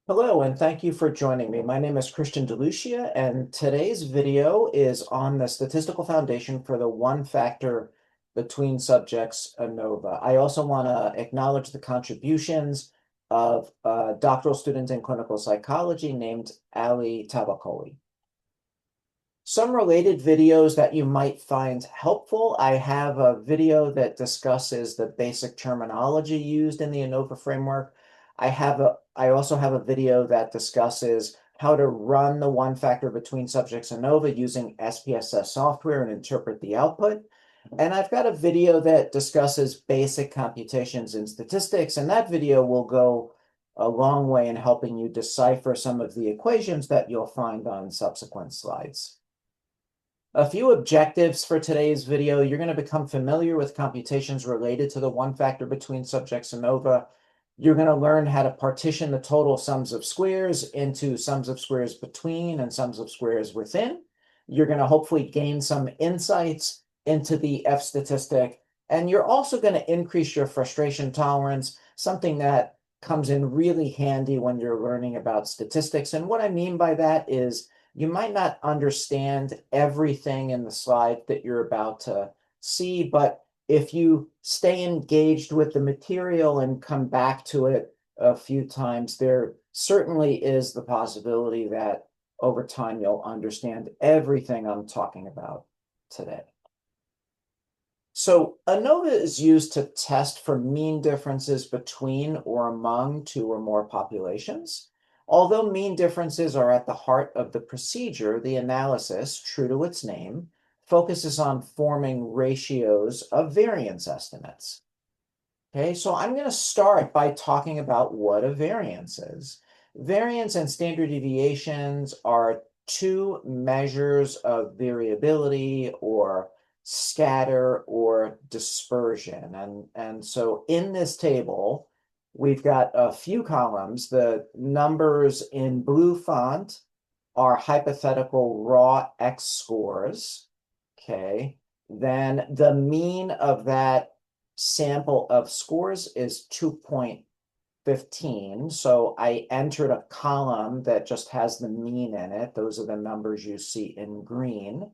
Hello, and thank you for joining me. My name is Christian DeLucia, and today's video is on the statistical foundation for the one factor between subjects ANOVA. I also want to acknowledge the contributions of a doctoral student in clinical psychology named Ali Tabakoli. Some related videos that you might find helpful. I have a video that discusses the basic terminology used in the ANOVA framework. I also have a video that discusses how to run the one factor between subjects ANOVA using SPSS software and interpret the output. And I've got a video that discusses basic computations in statistics, and that video will go a long way in helping you decipher some of the equations that you'll find on subsequent slides. A few objectives for today's video. You're going to become familiar with computations related to the one factor between subjects ANOVA. You're going to learn how to partition the total sums of squares into sums of squares between and sums of squares within. You're going to hopefully gain some insights into the F statistic, and you're also going to increase your frustration tolerance, something that comes in really handy when you're learning about statistics. And what I mean by that is you might not understand everything in the slide that you're about to see, but if you stay engaged with the material and come back to it a few times, there certainly is the possibility that over time you'll understand everything I'm talking about today. So ANOVA is used to test for mean differences between or among two or more populations. Although mean differences are at the heart of the procedure, the analysis, true to its name, focuses on forming ratios of variance estimates. Okay, so I'm going to start by talking about what a variance is. Variance and standard deviations are two measures of variability or scatter or dispersion. And so in this table, we've got a few columns. The numbers in blue font are hypothetical raw X scores. Okay, then the mean of that sample of scores is 2.15. So I entered a column that just has the mean in it. Those are the numbers you see in green.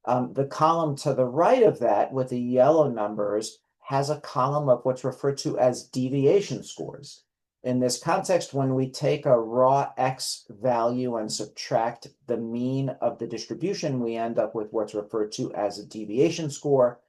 The column to the right of that with the yellow numbers has a column of what's referred to as deviation scores. In this context, when we take a raw X value and subtract the mean of the distribution, we end up with what's referred to as a deviation score.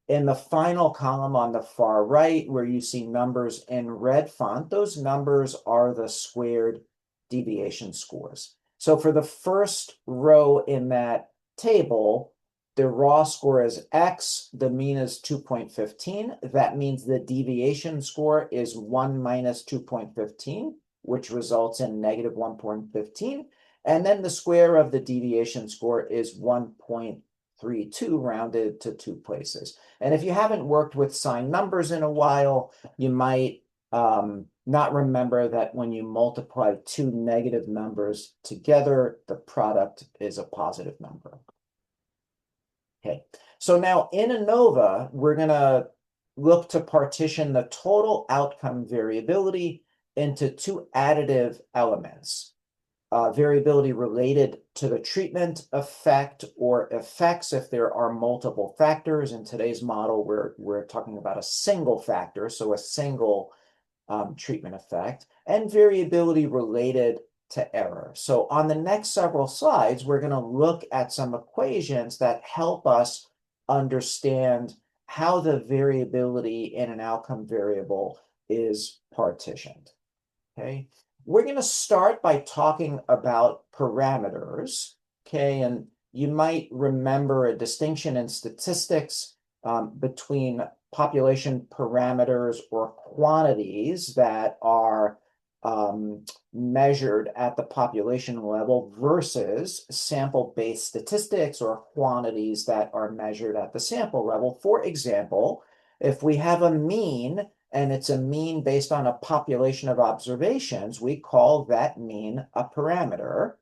In the final column on the far right, where you see numbers in red font, those numbers are the squared deviation scores. So for the first row in that table, the raw score is X, the mean is 2.15. That means the deviation score is 1 minus 2.15, which results in negative 1.15. And then the square of the deviation score is 1.32 rounded to two places. And if you haven't worked with signed numbers in a while, you might not remember that when you multiply two negative numbers together, the product is a positive number. Okay, so now in ANOVA, we're going to look to partition the total outcome variability into two additive elements. Variability related to the treatment effect or effects if there are multiple factors. In today's model, we're talking about a single factor, so a single treatment effect, and variability related to error. So on the next several slides, we're going to look at some equations that help us understand how the variability in an outcome variable is partitioned. Okay, we're going to start by talking about parameters. Okay, and you might remember a distinction in statistics between population parameters or quantities that are measured at the population level versus sample-based statistics or quantities that are measured at the sample level. For example, if we have a mean and it's a mean based on a population of observations, we call that mean a parameter.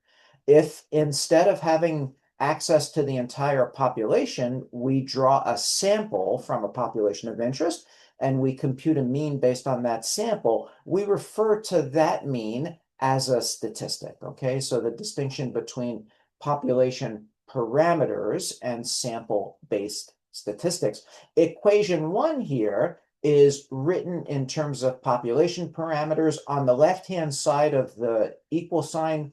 If instead of having access to the entire population, we draw a sample from a population of interest, and we compute a mean based on that sample, we refer to that mean as a statistic, okay? So the distinction between population parameters and sample-based statistics. Equation 1 here is written in terms of population parameters. On the left-hand side of the equal sign,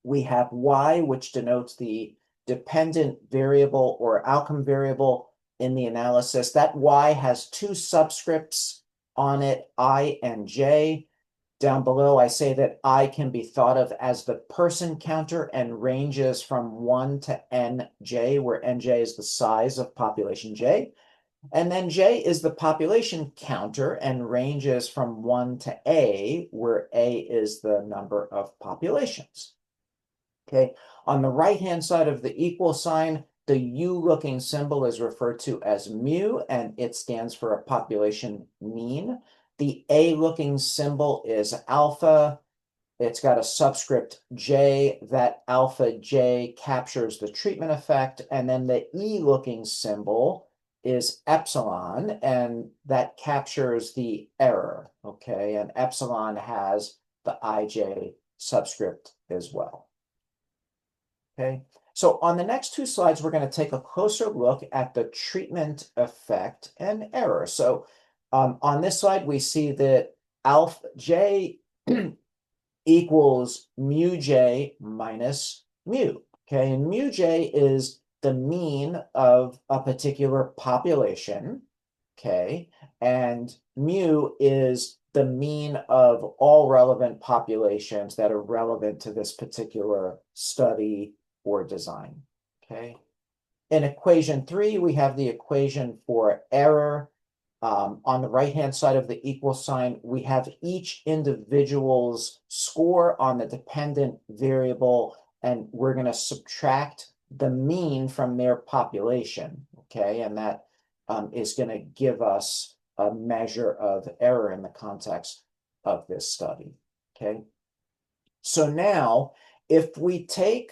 we have y, which denotes the dependent variable or outcome variable in the analysis. That y has two subscripts on it, I and j. Down below, I say that I can be thought of as the person counter and ranges from 1 to nj, where nj is the size of population j. And then j is the population counter and ranges from 1 to a, where a is the number of populations. Okay, on the right-hand side of the equal sign, the U-looking symbol is referred to as mu, and it stands for a population mean. The A-looking symbol is alpha. It's got a subscript J. That alpha J captures the treatment effect. And then the E-looking symbol is epsilon, and that captures the error, okay? And epsilon has the IJ subscript as well. Okay, so on the next two slides, we're going to take a closer look at the treatment effect and error. So on this slide, we see that alpha j equals mu j minus mu. Okay, and mu j is the mean of a particular population. Okay, and mu is the mean of all relevant populations that are relevant to this particular study or design, okay? In equation 3, we have the equation for error. On the right-hand side of the equal sign, we have each individual's score on the dependent variable, and we're going to subtract the mean from their population, okay? And that is going to give us a measure of error in the context of this study, okay? So now, if we take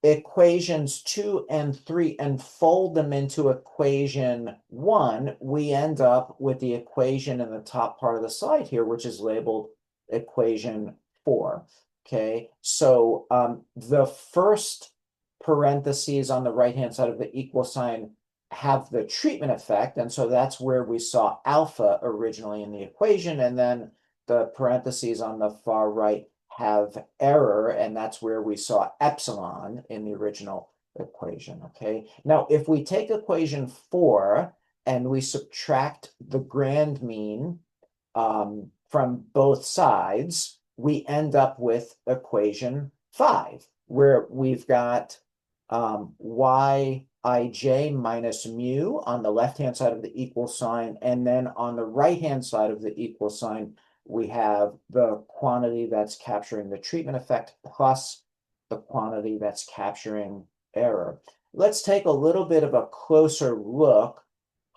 equations 2 and 3 and fold them into equation 1, we end up with the equation in the top part of the slide here, which is labeled equation 4. Okay, so the first parentheses on the right-hand side of the equal sign have the treatment effect, and so that's where we saw alpha originally in the equation, and then the parentheses on the far right have error, and that's where we saw epsilon in the original equation, okay? Now, if we take equation 4 and we subtract the grand mean from both sides, we end up with equation 5, where we've got yij minus mu on the left-hand side of the equal sign, and then on the right-hand side of the equal sign, we have the quantity that's capturing the treatment effect plus the quantity that's capturing error. Let's take a little bit of a closer look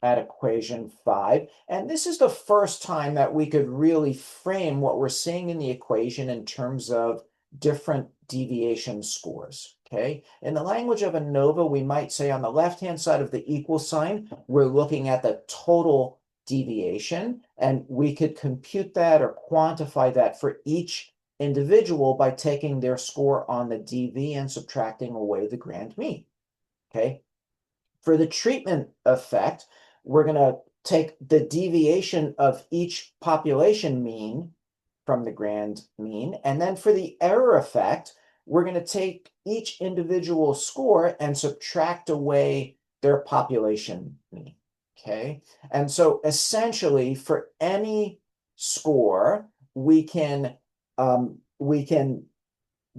at equation 5. And this is the first time that we could really frame what we're seeing in the equation in terms of different deviation scores. Okay, in the language of ANOVA, we might say on the left-hand side of the equal sign, we're looking at the total deviation, and we could compute that or quantify that for each individual by taking their score on the DV and subtracting away the grand mean. Okay, for the treatment effect, we're going to take the deviation of each population mean from the grand mean, and then for the error effect, we're going to take each individual score and subtract away their population mean. Okay, and so essentially for any score, we can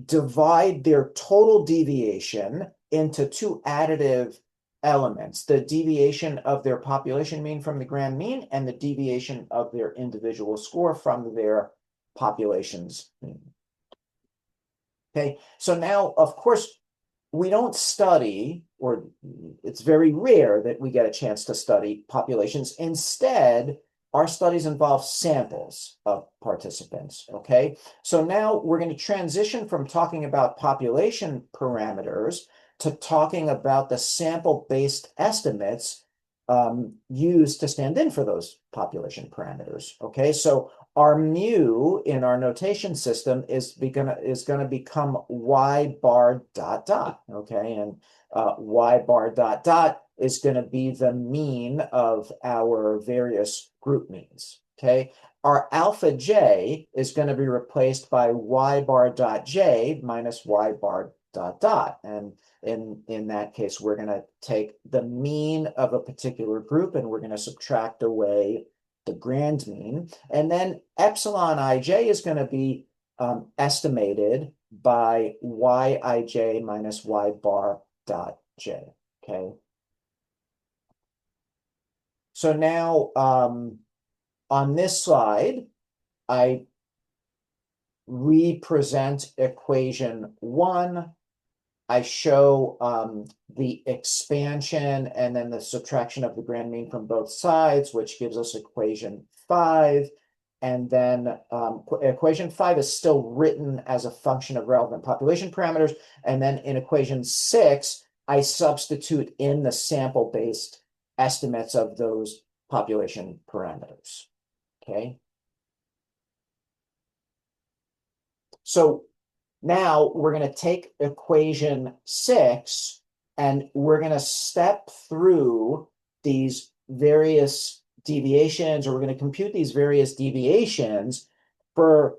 divide their total deviation into two additive elements: the deviation of their population mean from the grand mean and the deviation of their individual score from their population's mean. Okay, so now, of course, we don't study, or it's very rare that we get a chance to study populations. Instead, our studies involve samples of participants, okay? So now we're going to transition from talking about population parameters to talking about the sample-based estimates used to stand in for those population parameters, okay? So Our mu in our notation system is gonna become y bar dot dot, okay? And y bar dot dot is going to be the mean of our various group means, okay? Our alpha j is going to be replaced by y bar dot j minus y bar dot dot. And in that case, we're going to take the mean of a particular group and we're going to subtract away the grand mean. And then epsilon ij is going to be estimated by yij minus y bar dot j, okay? So now on this slide, I represent equation 1. I show the expansion and then the subtraction of the grand mean from both sides, which gives us equation 5. And then equation 5 is still written as a function of relevant population parameters. And then in equation 6, I substitute in the sample-based estimates of those population parameters, okay? So now we're going to take equation 6 and we're going to step through these various deviations, or we're going to compute these various deviations for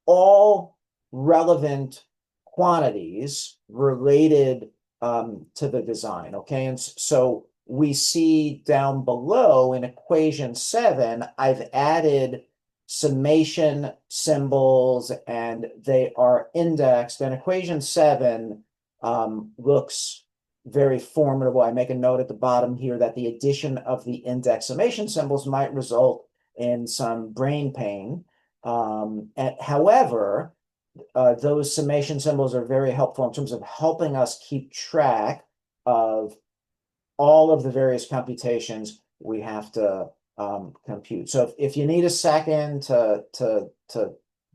all relevant quantities related to the design, okay? And so we see down below in equation 7, I've added summation symbols and they are indexed. And equation 7 looks very formidable. I make a note at the bottom here that the addition of the index summation symbols might result in some brain pain. However, those summation symbols are very helpful in terms of helping us keep track of all of the various computations we have to compute. So if you need a second to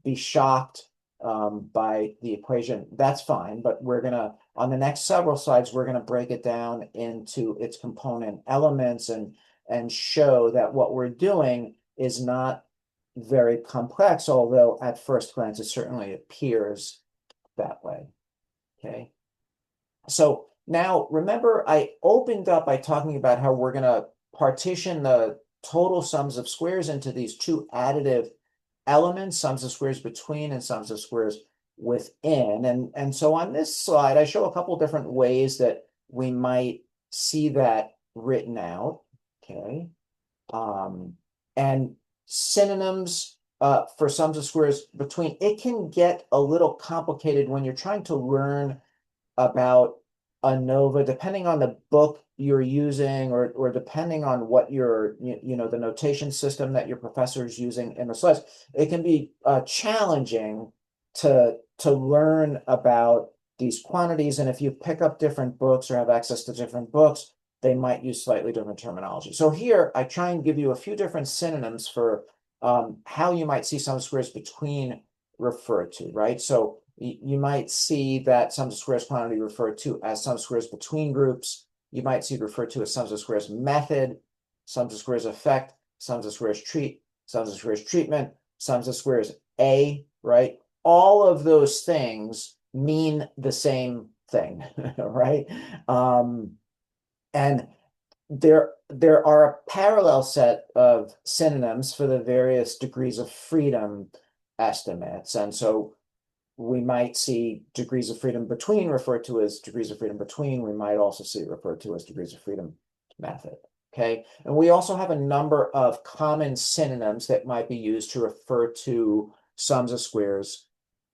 be shocked by the equation, that's fine. But we're gonna, on the next several slides, we're gonna break it down into its component elements and show that what we're doing is not very complex, although at first glance it certainly appears that way, okay? So now remember, I opened up by talking about how we're going to partition the total sums of squares into these two additive elements, sums of squares between and sums of squares within. And so on this slide, I show a couple different ways that we might see that written out, okay? And synonyms for sums of squares between, it can get a little complicated when you're trying to learn about ANOVA, depending on the book you're using or depending on what your, the notation system that your professor is using in the slides. It can be challenging to learn about these quantities. And if you pick up different books or have access to different books, they might use slightly different terminology. So here I try and give you a few different synonyms for how you might see sum of squares between referred to, right? So you might see that sums of squares quantity referred to as sums of squares between groups. You might see it referred to as sums of squares method, sums of squares effect, sums of squares treat, sums of squares treatment, sums of squares A, right? All of those things mean the same thing, right? And there are a parallel set of synonyms for the various degrees of freedom estimates. And so we might see degrees of freedom between referred to as degrees of freedom between. We might also see it referred to as degrees of freedom method, okay? And we also have a number of common synonyms that might be used to refer to sums of squares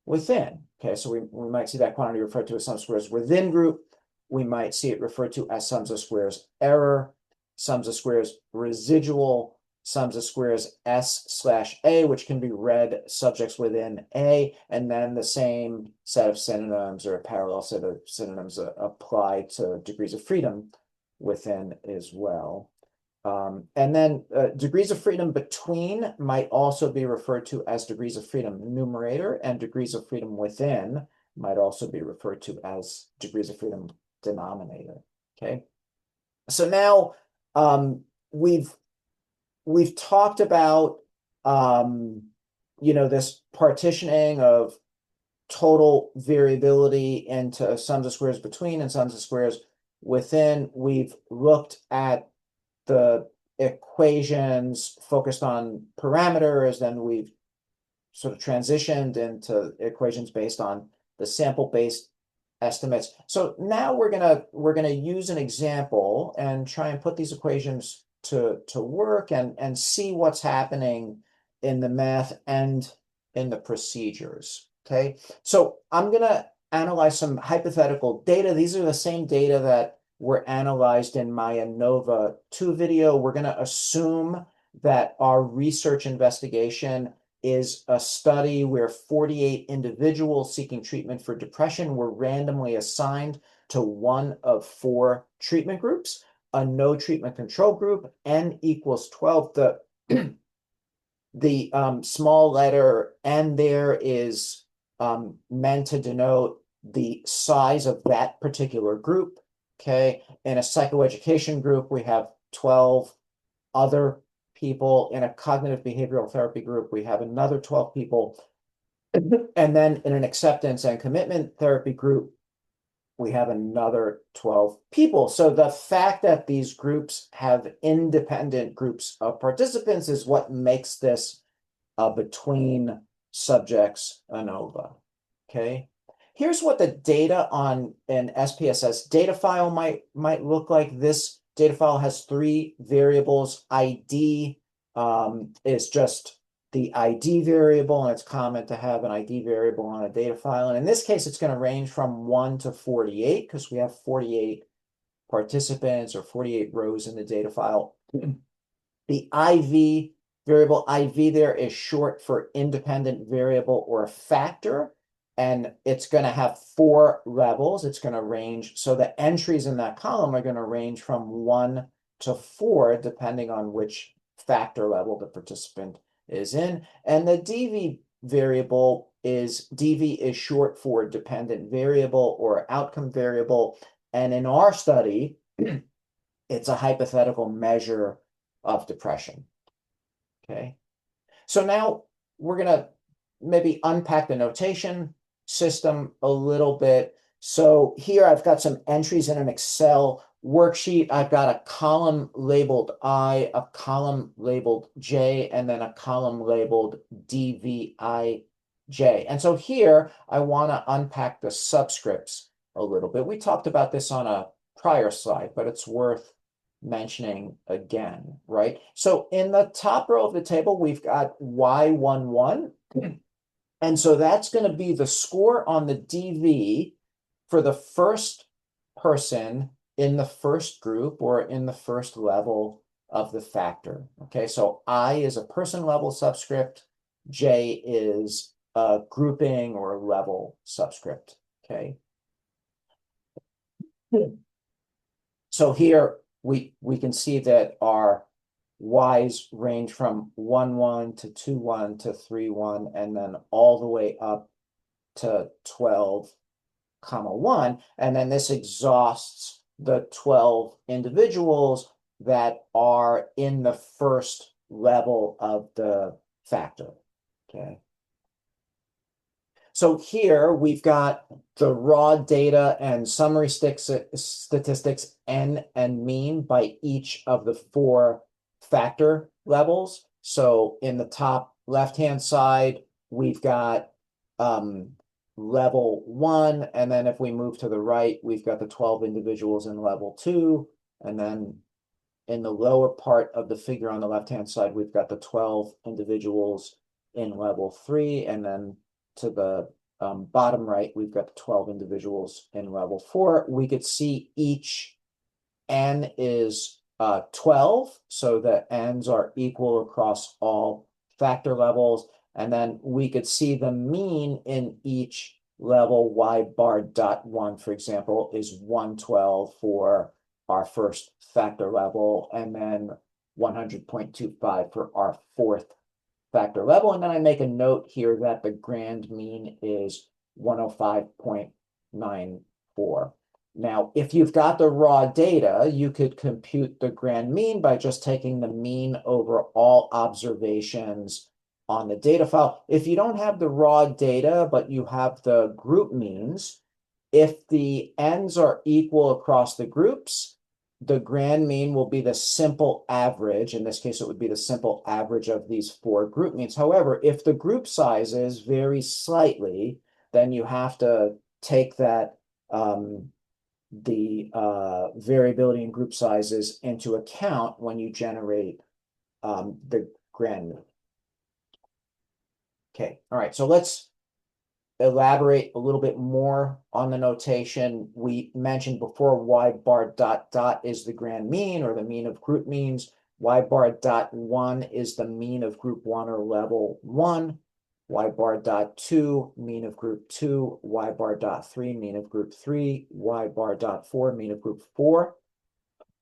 within, okay? So we might see that quantity referred to as sums of squares within group. We might see it referred to as sums of squares error, sums of squares residual, sums of squares S/A, which can be read subjects within A, and then the same set of synonyms or a parallel set of synonyms apply to degrees of freedom within as well. And then degrees of freedom between might also be referred to as degrees of freedom numerator, and degrees of freedom within might also be referred to as degrees of freedom denominator, okay? So now we've talked about this partitioning of total variability into sums of squares between and sums of squares within. We've looked at the equations focused on parameters, then we've sort of transitioned into equations based on the sample-based estimates. So now we're gonna use an example and try and put these equations to work and see what's happening in the math and in the procedures. Okay, so I'm gonna analyze some hypothetical data. These are the same data that were analyzed in my ANOVA 2 video. We're gonna assume that our research investigation is a study where 48 individuals seeking treatment for depression were randomly assigned to one of 4 treatment groups, a no treatment control group, n equals 12. The small letter n there is meant to denote the size of that particular group. Okay, in a psychoeducation group, we have 12 other people. In a cognitive behavioral therapy group, we have another 12 people. And then in an acceptance and commitment therapy group, we have another 12 people. So the fact that these groups have independent groups of participants is what makes this between subjects ANOVA. Okay. Here's what the data on an SPSS data file might look like. This data file has 3 variables. ID is just the ID variable, and it's common to have an ID variable on a data file. And in this case, it's going to range from 1 to 48 because we have 48 participants or 48 rows in the data file. The IV variable, IV there is short for independent variable or factor, and it's going to have 4 levels. It's going to range, so the entries in that column are going to range from 1 to 4, depending on which factor level the participant is in. And the DV variable is, DV is short for dependent variable or outcome variable. And in our study, it's a hypothetical measure of depression. Okay. So now we're going to maybe unpack the notation system a little bit. So here I've got some entries in an Excel worksheet. I've got a column labeled I, a column labeled J, and then a column labeled DVIJ. And so here I want to unpack the subscripts a little bit. We talked about this on a prior slide, but it's worth mentioning again, right? So in the top row of the table, we've got Y11. And so that's going to be the score on the DV for the first person in the first group or in the first level of the factor. Okay, so I is a person level subscript, J is a grouping or level subscript. Okay. So here we can see that our Y's range from 1, 1 to 2, 1 to 3, 1, and then all the way up to 12, 1. And then this exhausts the 12 individuals that are in the first level of the factor. Okay. So here we've got the raw data and summary statistics N and mean by each of the 4 factor levels. So in the top left-hand side, we've got level 1, and then if we move to the right, we've got the 12 individuals in level 2, and then in the lower part of the figure on the left-hand side, we've got the 12 individuals in level 3, and then to the bottom right, we've got the 12 individuals in level 4. We could see each N is 12, so the N's are equal across all factor levels. And then we could see the mean in each level. Y bar dot 1, for example, is 112 for our first factor level, and then 100.25 for our 4th factor level. And then I make a note here that the grand mean is 105.94. Now, if you've got the raw data, you could compute the grand mean by just taking the mean over all observations on the data file. If you don't have the raw data, but you have the group means, if the ends are equal across the groups, the grand mean will be the simple average. In this case, it would be the simple average of these 4 group means. However, if the group sizes vary slightly, then you have to take that the variability in group sizes into account when you generate the grand mean. Okay, all right, so let's elaborate a little bit more on the notation. We mentioned before y bar dot dot is the grand mean or the mean of group means. Y bar dot 1 is the mean of group 1 or level 1. Y bar dot 2, mean of group 2. Y bar dot 3, mean of group 3. Y bar dot 4, mean of group 4.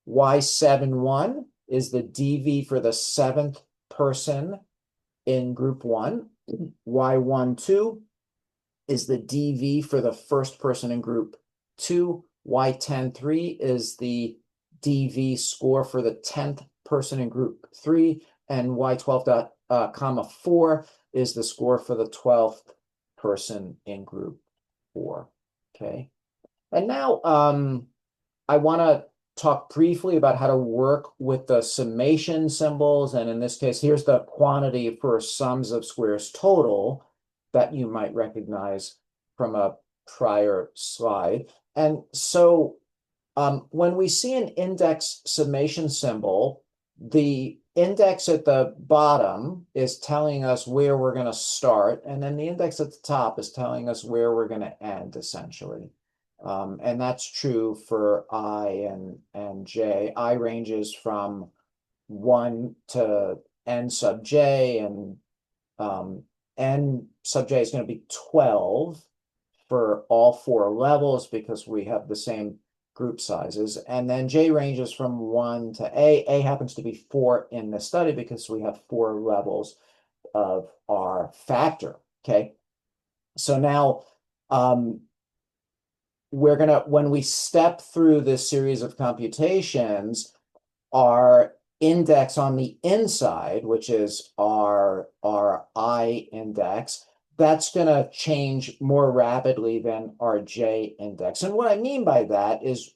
Y71 is the DV for the 7th person in group 1. Y12 is the DV for the first person in group 2. Y103 is the DV score for the 10th person in group 3. And Y12 comma 4 is the score for the 12th person in group 4. Okay. And now I want to talk briefly about how to work with the summation symbols. And in this case, here's the quantity for sums of squares total that you might recognize from a prior slide. And so when we see an index summation symbol, the index at the bottom is telling us where we're going to start, and then the index at the top is telling us where we're going to end, essentially. And that's true for I and J. I ranges from 1 to n sub j, and n sub j is going to be 12 for all 4 levels because we have the same group sizes. And then j ranges from 1 to a. A happens to be 4 in this study because we have 4 levels of our factor. Okay. So now we're going to, when we step through this series of computations, our index on the inside, which is our I index, that's going to change more rapidly than our J index. And what I mean by that is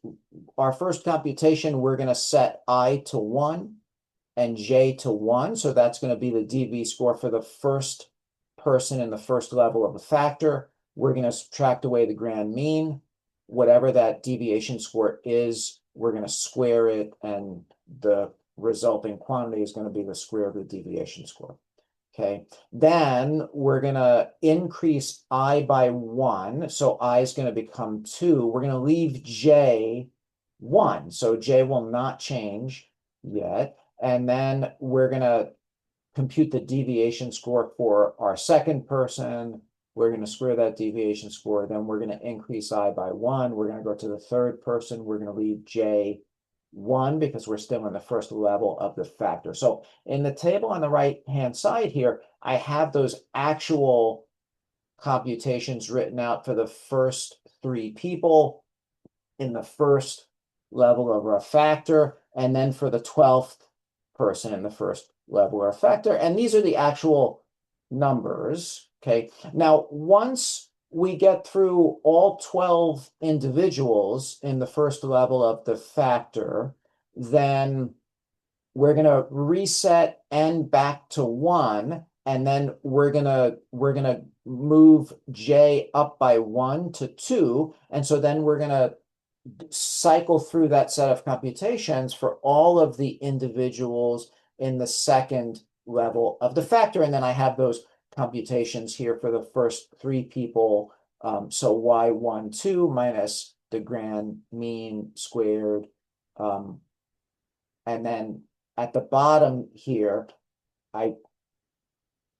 our first computation, we're going to set I to 1 and J to 1. So that's going to be the DV score for the first person in the first level of a factor. We're going to subtract away the grand mean. Whatever that deviation score is, we're going to square it, and the resulting quantity is going to be the square of the deviation score. Okay, then we're going to increase I by 1. So I is going to become 2. We're going to leave J 1. So J will not change yet. And then we're going to compute the deviation score for our second person. We're going to square that deviation score. Then we're going to increase I by 1. We're going to go to the third person. We're going to leave J 1 because we're still in the first level of the factor. So in the table on the right-hand side here, I have those actual computations written out for the first 3 people in the first level of our factor, and then for the 12th person in the first level of our factor. And these are the actual numbers. Okay. Now, once we get through all 12 individuals in the first level of the factor, then we're going to reset n back to 1, and then we're going to move j up by 1 to 2. And so then we're going to cycle through that set of computations for all of the individuals in the second level of the factor. And then I have those computations here for the first 3 people. So y12 minus the grand mean squared. And then at the bottom here, I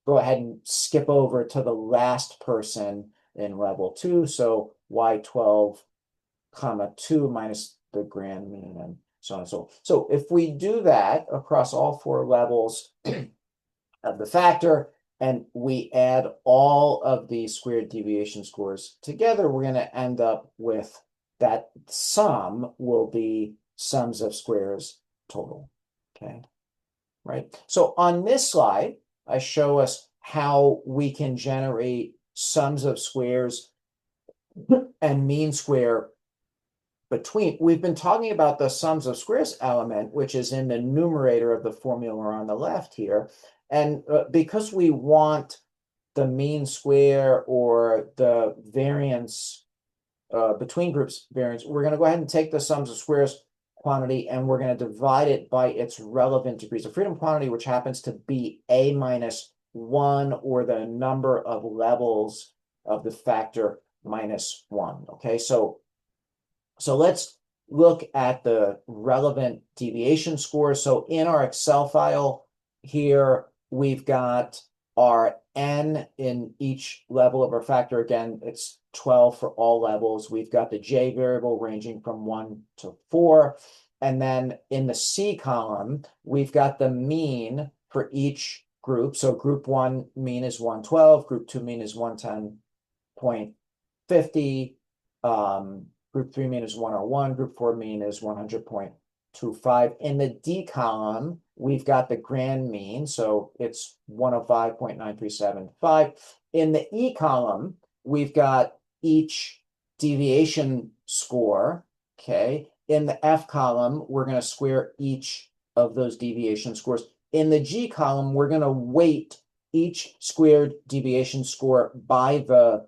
go ahead and skip over to the last person in level 2. So y12 comma 2 minus the grand mean, and so on and so on. So if we do that across all 4 levels of the factor, and we add all of the squared deviation scores together, we're going to end up with that sum will be sums of squares total. Okay, right? So on this slide, I show us how we can generate sums of squares and mean square between. We've been talking about the sums of squares element, which is in the numerator of the formula on the left here. And because we want the mean square or the variance between groups variance, we're going to go ahead and take the sums of squares quantity and we're going to divide it by its relevant degrees of freedom quantity, which happens to be a minus 1 or the number of levels of the factor minus 1. Okay, so let's look at the relevant deviation score. So in our Excel file here, we've got our n in each level of our factor. Again, it's 12 for all levels. We've got the j variable ranging from 1 to 4. And then in the C column, we've got the mean for each group. So group 1 mean is 112, group 2 mean is 110.50, group 3 mean is 101, group 4 mean is 100.25. In the D column, we've got the grand mean, so it's 105.9375. In the E column, we've got each deviation score, okay? In the F column, we're going to square each of those deviation scores. In the G column, we're going to weight each squared deviation score by the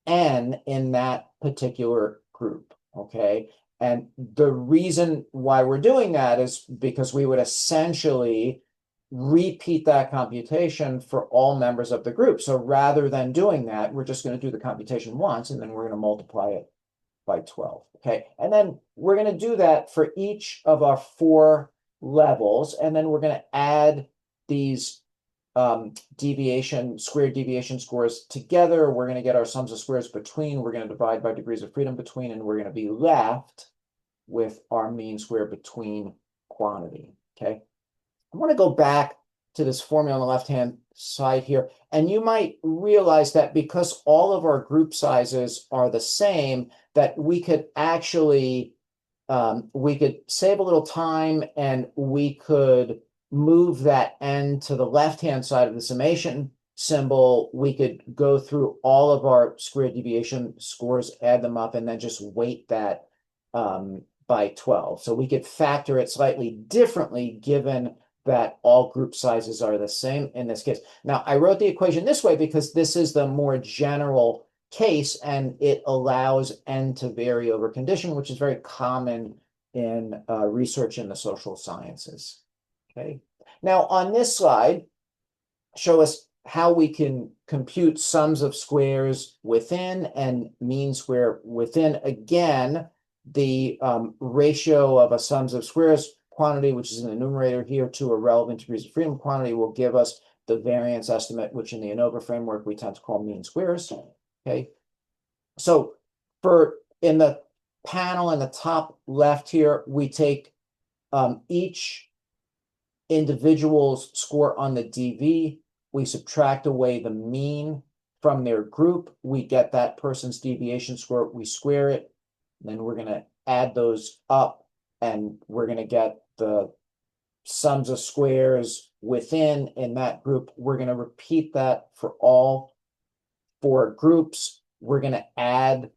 n in that particular group, okay? And the reason why we're doing that is because we would essentially repeat that computation for all members of the group. So rather than doing that, we're just going to do the computation once, and then we're going to multiply it by 12, okay? And then we're going to do that for each of our 4 levels, and then we're going to add these squared deviation scores together. We're going to get our sums of squares between. We're going to divide by degrees of freedom between, and we're going to be left with our mean square between quantity, okay? I want to go back to this formula on the left-hand side here, and you might realize that because all of our group sizes are the same, that we could actually, we could save a little time and we could move that n to the left-hand side of the summation symbol. We could go through all of our squared deviation scores, add them up, and then just weight that by 12. So we could factor it slightly differently given that all group sizes are the same in this case. Now, I wrote the equation this way because this is the more general case, and it allows n to vary over condition, which is very common in research in the social sciences. Okay. Now, on this slide, show us how we can compute sums of squares within and mean square within. Again, the ratio of a sums of squares quantity, which is in the numerator here, to a relevant degrees of freedom quantity will give us the variance estimate, which in the ANOVA framework we tend to call mean squares. Okay. So in the panel in the top left here, we take each individual's score on the DV. We subtract away the mean from their group. We get that person's deviation score. We square it. Then we're going to add those up, and we're going to get the sums of squares within in that group. We're going to repeat that for all 4 groups. We're going to add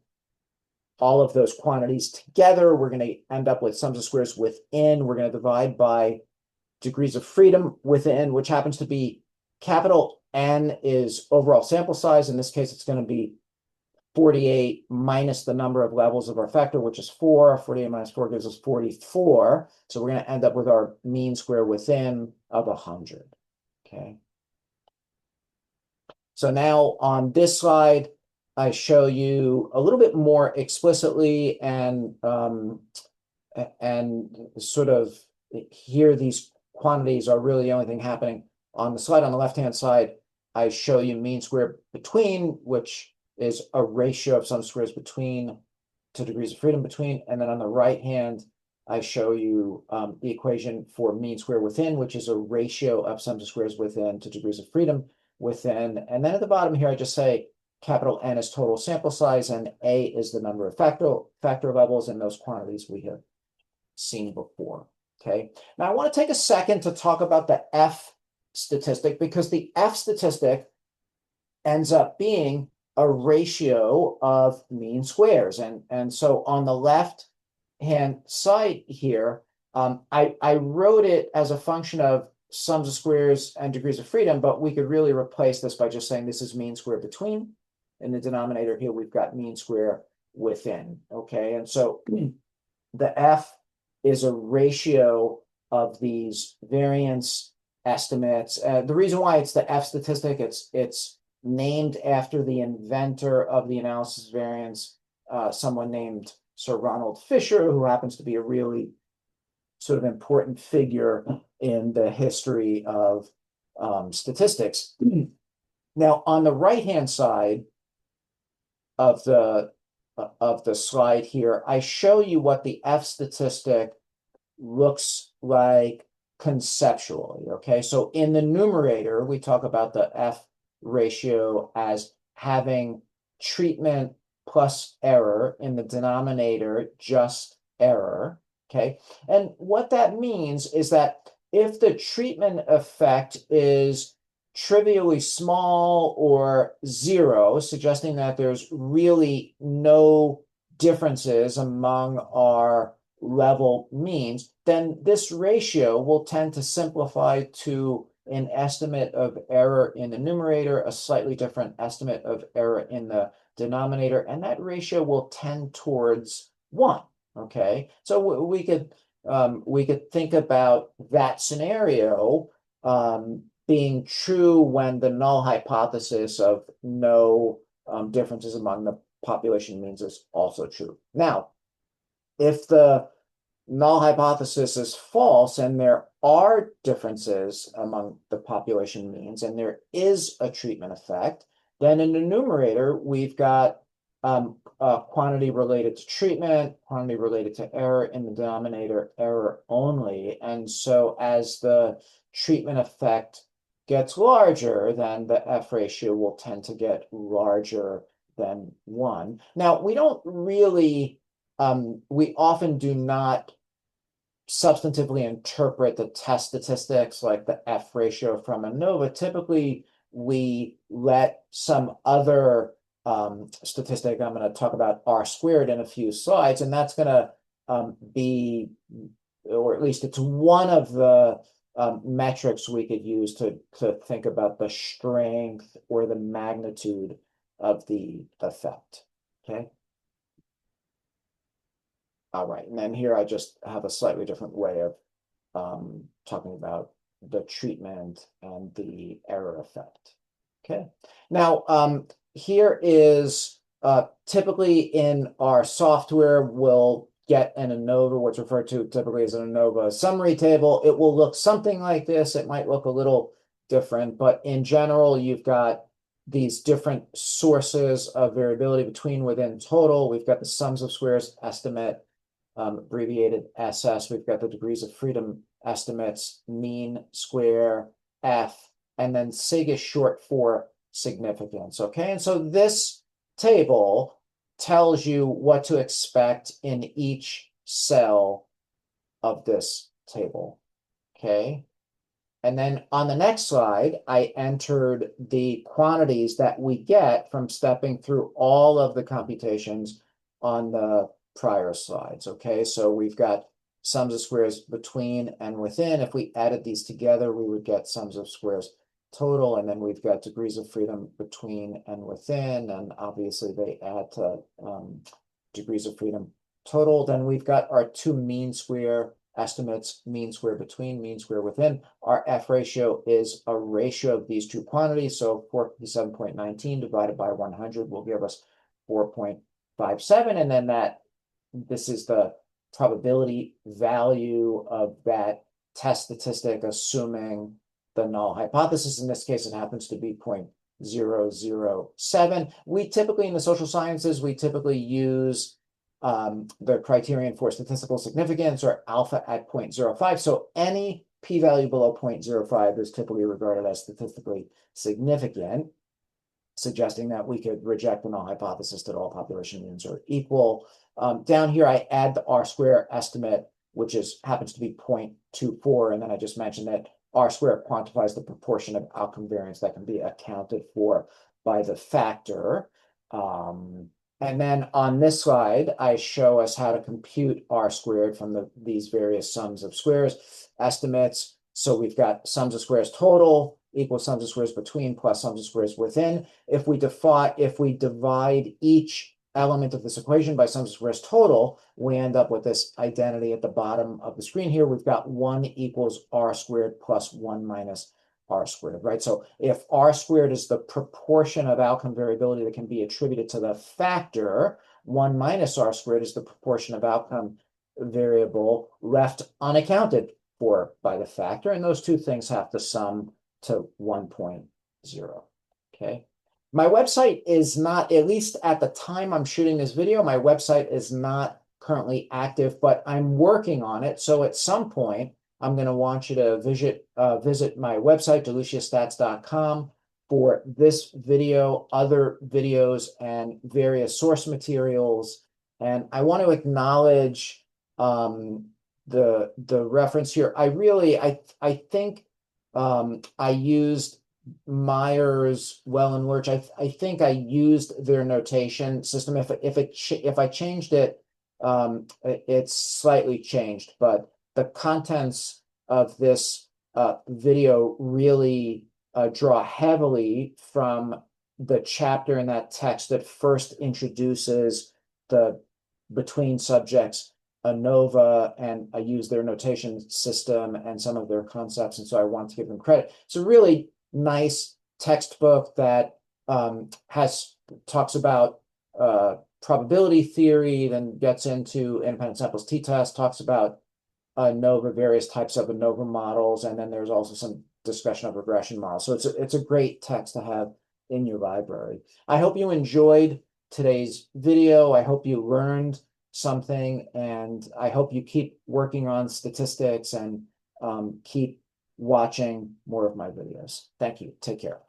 all of those quantities together. We're going to end up with sums of squares within. We're going to divide by degrees of freedom within, which happens to be capital N is overall sample size. In this case, it's going to be 48 minus the number of levels of our factor, which is 4. 48 minus 4 gives us 44. So we're going to end up with our mean square within of 100. Okay. So now on this slide, I show you a little bit more explicitly and sort of here these quantities are really the only thing happening. On the slide on the left-hand side, I show you mean square between, which is a ratio of sum squares between to degrees of freedom between. And then on the right hand, I show you the equation for mean square within, which is a ratio of sums of squares within to degrees of freedom within. And then at the bottom here, I just say capital N is total sample size and A is the number of factor levels, and those quantities we have seen before. Okay. Now I want to take a second to talk about the F statistic, because the F statistic ends up being a ratio of mean squares. And so on the left hand side here, I wrote it as a function of sums of squares and degrees of freedom, but we could really replace this by just saying this is mean square between. In the denominator here, we've got mean square within. Okay, and so the F is a ratio of these variance estimates. The reason why it's the F statistic, it's named after the inventor of the analysis of variance, someone named Sir Ronald Fisher, who happens to be a really sort of important figure in the history of statistics. Now, on the right-hand side of the slide here, I show you what the F statistic looks like conceptually. Okay, so in the numerator, we talk about the F ratio as having treatment plus error, in the denominator, just error. Okay, and what that means is that if the treatment effect is trivially small or zero, suggesting that there's really no differences among our level means, then this ratio will tend to simplify to an estimate of error in the numerator, a slightly different estimate of error in the denominator, and that ratio will tend towards 1. Okay, so we could think about that scenario being true when the null hypothesis of no differences among the population means is also true. Now, if the null hypothesis is false and there are differences among the population means and there is a treatment effect, then in the numerator, we've got quantity related to treatment, quantity related to error, in the denominator, error only. And so as the treatment effect gets larger, then the F ratio will tend to get larger than 1. Now, we don't really, we often do not substantively interpret the test statistics like the F ratio from ANOVA. Typically, we let some other statistic, I'm going to talk about R squared in a few slides, and that's going to be, or at least it's one of the metrics we could use to think about the strength or the magnitude of the effect. Okay. All right, and then here I just have a slightly different way of talking about the treatment and the error effect. Okay, now here is typically in our software, we'll get an ANOVA, what's referred to typically as an ANOVA summary table. It will look something like this. It might look a little different, but in general, you've got these different sources of variability between, within, total. We've got the sums of squares estimate, abbreviated SS. We've got the degrees of freedom estimates, mean, square, F, and then SIG is short for significance. Okay, and so this table tells you what to expect in each cell of this table. Okay, and then on the next slide, I entered the quantities that we get from stepping through all of the computations on the prior slides. Okay, so we've got sums of squares between and within. If we added these together, we would get sums of squares total, and then we've got degrees of freedom between and within, and obviously they add to degrees of freedom total. Then we've got our two mean square estimates, mean square between, mean square within. Our F ratio is a ratio of these two quantities, so 457.19 divided by 100 will give us 4.57, and then this is the probability value of that test statistic, assuming the null hypothesis. In this case, it happens to be 0.007. We typically, in the social sciences, we typically use the criterion for statistical significance, or alpha at 0.05. So any p-value below 0.05 is typically regarded as statistically significant, suggesting that we could reject the null hypothesis that all population means are equal. Down here, I add the R square estimate, which happens to be 0.24, and then I just mentioned that R square quantifies the proportion of outcome variance that can be accounted for by the factor. And then on this slide, I show us how to compute R squared from these various sums of squares estimates. So we've got sums of squares total equals sums of squares between plus sums of squares within. If we divide each element of this equation by sums of squares total, we end up with this identity at the bottom of the screen here. We've got 1 equals R squared plus 1 minus R squared, right? So if R squared is the proportion of outcome variability that can be attributed to the factor, 1 minus R squared is the proportion of outcome variable left unaccounted for by the factor, and those two things have to sum to 1.0, okay? My website is not, at least at the time I'm shooting this video, my website is not currently active, but I'm working on it. So at some point, I'm going to want you to visit my website, deluciastats.com, for this video, other videos, and various source materials. And I want to acknowledge the reference here. I think I used Myers, Well, and Lurch. I think I used their notation system. If I changed it, it's slightly changed, but the contents of this video really draw heavily from the chapter in that text that first introduces the between subjects ANOVA, and I use their notation system and some of their concepts, and so I want to give them credit. It's a really nice textbook that talks about probability theory, then gets into independent samples t-test, talks about ANOVA, various types of ANOVA models, and then there's also some discussion of regression models. So it's a great text to have in your library. I hope you enjoyed today's video. I hope you learned something, and I hope you keep working on statistics and keep watching more of my videos. Thank you. Take care.